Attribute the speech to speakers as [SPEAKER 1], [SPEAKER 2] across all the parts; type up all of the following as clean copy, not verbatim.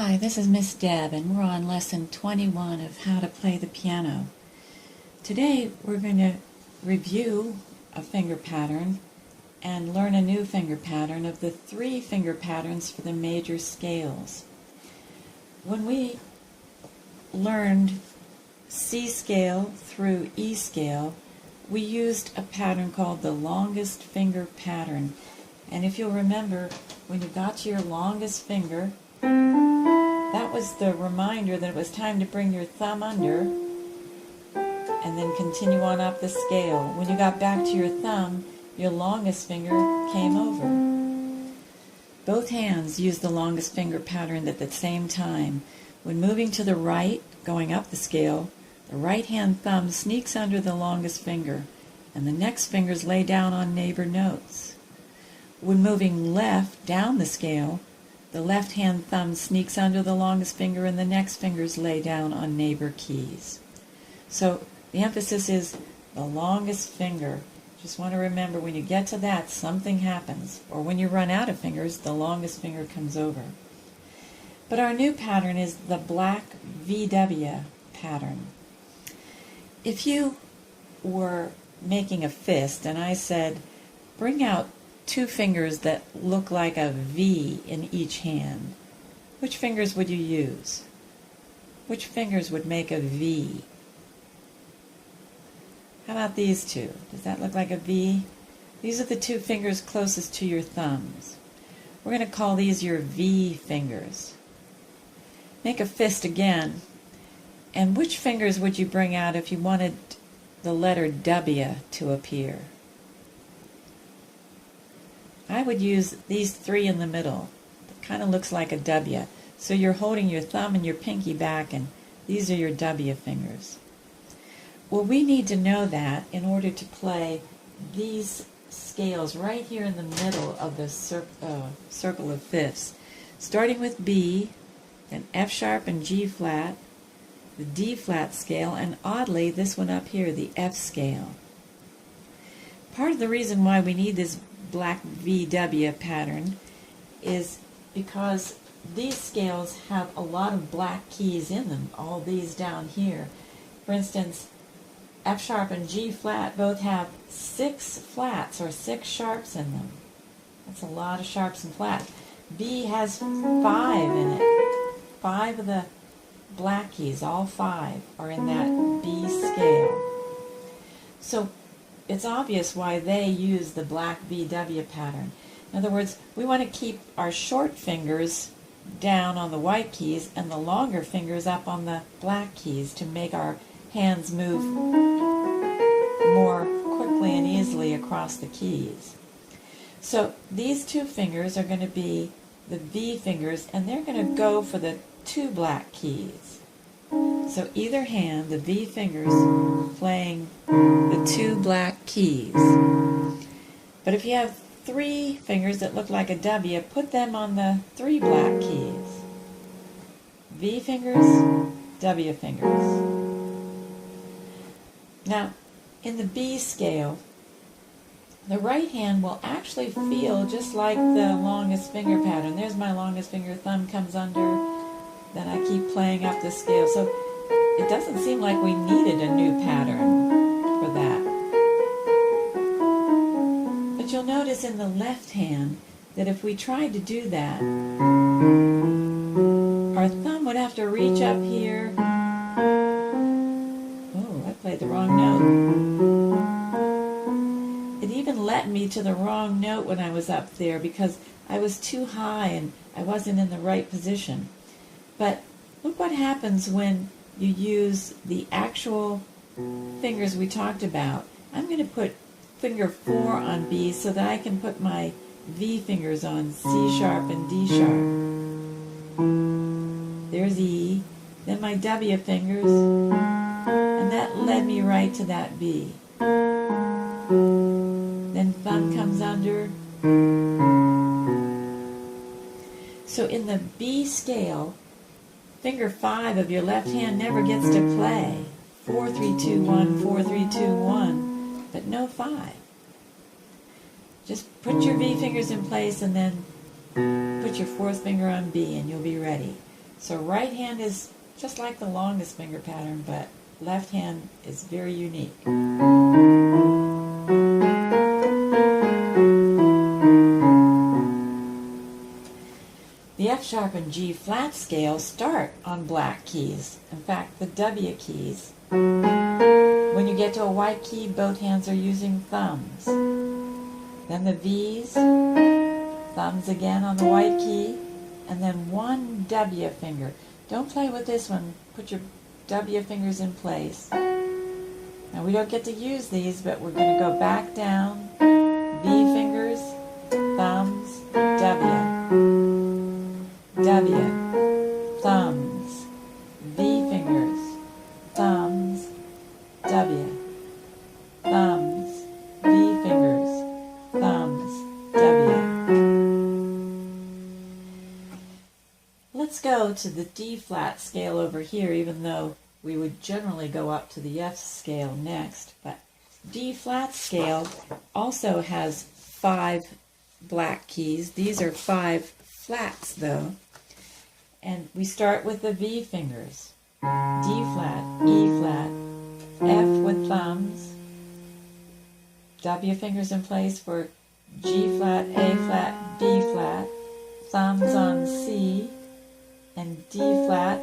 [SPEAKER 1] Hi, this is Miss Deb, and we're on lesson 21 of how to play the piano. Today we're going to review a finger pattern and learn a new finger pattern of the 3 finger patterns for the major scales. When we learned C scale through E scale, we used a pattern called the longest finger pattern. And if you'll remember, when you got to your longest finger, that was the reminder that it was time to bring your thumb under and then continue on up the scale. When you got back to your thumb, your longest finger came over. Both hands use the longest finger pattern at the same time. When moving to the right, going up the scale, the right hand thumb sneaks under the longest finger, and the next fingers lay down on neighbor notes. When moving left down the scale, the left hand thumb sneaks under the longest finger and the next fingers lay down on neighbor keys. So the emphasis is the longest finger. Just want to remember, when you get to that, something happens. Or when you run out of fingers, the longest finger comes over. But our new pattern is the black VW pattern. If you were making a fist and I said, bring out 2 fingers that look like a V in each hand, which fingers would you use? Which fingers would make a V? How about these 2? Does that look like a V? These are the 2 fingers closest to your thumbs. We're going to call these your V fingers. Make a fist again. And which fingers would you bring out if you wanted the letter W to appear? I would use these 3 in the middle. It kind of looks like a W. So you're holding your thumb and your pinky back, and these are your W fingers. Well, we need to know that in order to play these scales right here in the middle of the circle of fifths. Starting with B, then F sharp and G flat, the D flat scale, and oddly this one up here, the F scale. Part of the reason why we need this black VW pattern is because these scales have a lot of black keys in them, all these down here. For instance, F sharp and G flat both have 6 flats or 6 sharps in them. That's a lot of sharps and flats. B has 5 in it. 5 of the black keys, all 5, are in that B scale. So it's obvious why they use the black VW pattern. In other words, we want to keep our short fingers down on the white keys and the longer fingers up on the black keys to make our hands move more quickly and easily across the keys. So these 2 fingers are going to be the V fingers, and they're going to go for the 2 black keys. So either hand, the V fingers playing the 2 black keys. But if you have 3 fingers that look like a W, put them on the 3 black keys. V fingers, W fingers. Now, in the B scale, the right hand will actually feel just like the longest finger pattern. There's my longest finger, thumb comes under, then I keep playing up the scale. So it doesn't seem like we needed a new pattern for that. But you'll notice in the left hand that if we tried to do that, our thumb would have to reach up here. Oh, I played the wrong note. It even led me to the wrong note when I was up there because I was too high and I wasn't in the right position. But look what happens when you use the actual fingers we talked about. I'm going to put finger 4 on B so that I can put my V fingers on C sharp and D sharp. There's E, then my W fingers, and that led me right to that B. Then thumb comes under. So in the B scale, finger 5 of your left hand never gets to play. 4, 3, 2, 1, 4, 3, 2, 1, but no 5. Just put your V fingers in place and then put your 4th finger on B and you'll be ready. So right hand is just like the longest finger pattern, but left hand is very unique. The F sharp and G flat scale start on black keys. In fact, the W keys. When you get to a white key, both hands are using thumbs. Then the V's, thumbs again on the white key, and then one W finger. Don't play with this one. Put your W fingers in place. Now we don't get to use these, but we're going to go back down. V fingers, thumbs, W. W, thumbs, V fingers, thumbs, W, thumbs, V fingers, thumbs, W. Let's go to the D flat scale over here, even though we would generally go up to the F scale next. But D flat scale also has 5 black keys. These are 5 flats though. And we start with the V fingers. D flat, E flat, F with thumbs, W fingers in place for G flat, A flat, B flat, thumbs on C, and D flat,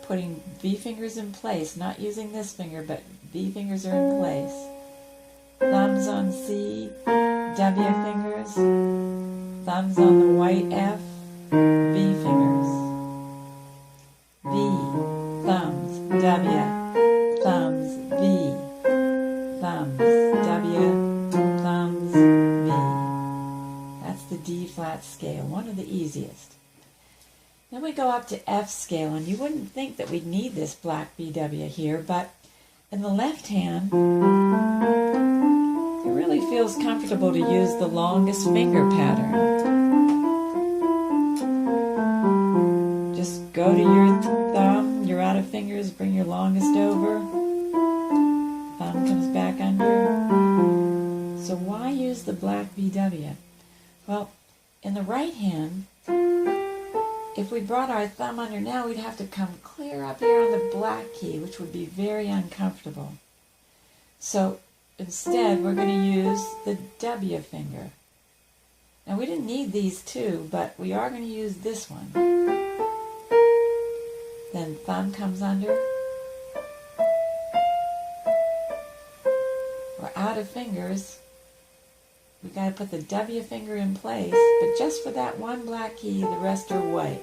[SPEAKER 1] putting V fingers in place, not using this finger, but V fingers are in place. Thumbs on C, W fingers, thumbs on the white F, V fingers. V, thumbs, W, thumbs, V, thumbs, W, thumbs, V. That's the D flat scale, one of the easiest. Then we go up to F scale, and you wouldn't think that we'd need this black BW here, but in the left hand, it really feels comfortable to use the longest finger pattern. Just go to your thumb, you're out of fingers, bring your longest over, thumb comes back under. So why use the black BW? Well, in the right hand, if we brought our thumb under now, we'd have to come clear up here on the black key, which would be very uncomfortable. So instead, we're going to use the W finger. Now, we didn't need these two, but we are going to use this one. Then thumb comes under. We're out of fingers. We got to put the W finger in place, but just for that one black key, the rest are white.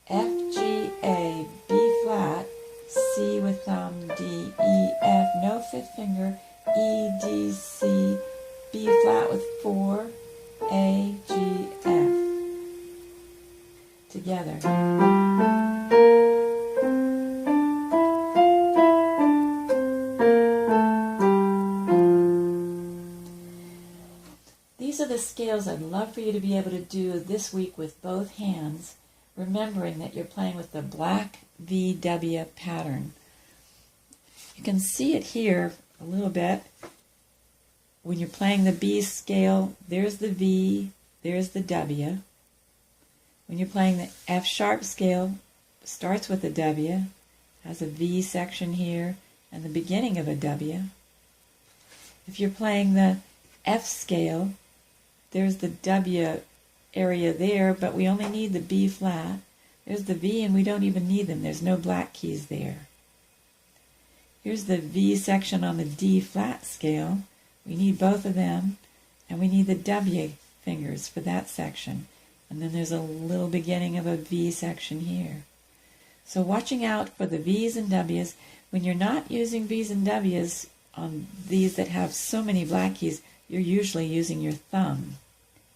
[SPEAKER 1] F, G, A, B flat, C with thumb, D, E, F, no fifth finger, E, D, C, B flat with 4, A, G, F. Together. These are the scales I'd love for you to be able to do this week with both hands, remembering that you're playing with the black VW pattern. You can see it here a little bit. When you're playing the B scale, there's the V, there's the W. When you're playing the F sharp scale, it starts with a W, has a V section here, and the beginning of a W. If you're playing the F scale, there's the W area there, but we only need the B flat. There's the V, and we don't even need them. There's no black keys there. Here's the V section on the D flat scale. We need both of them, and we need the W fingers for that section. And then there's a little beginning of a V section here. So watching out for the V's and W's. When you're not using V's and W's on these that have so many black keys, you're usually using your thumb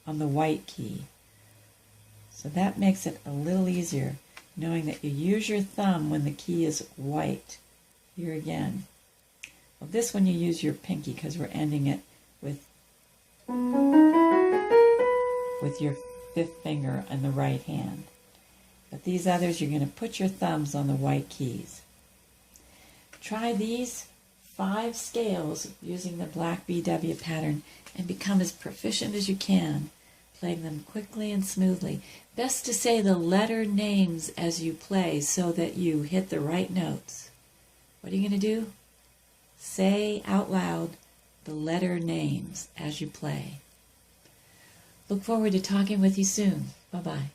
[SPEAKER 1] on the white key. So that makes it a little easier, knowing that you use your thumb when the key is white. Here again. Well, this one you use your pinky because we're ending it with your fifth finger on the right hand. But these others, you're going to put your thumbs on the white keys. Try these 5 scales using the black BW pattern and become as proficient as you can play them quickly and smoothly. Best to say the letter names as you play so that you hit the right notes. What are you going to do? Say out loud the letter names as you play. Look forward to talking with you soon. Bye-bye.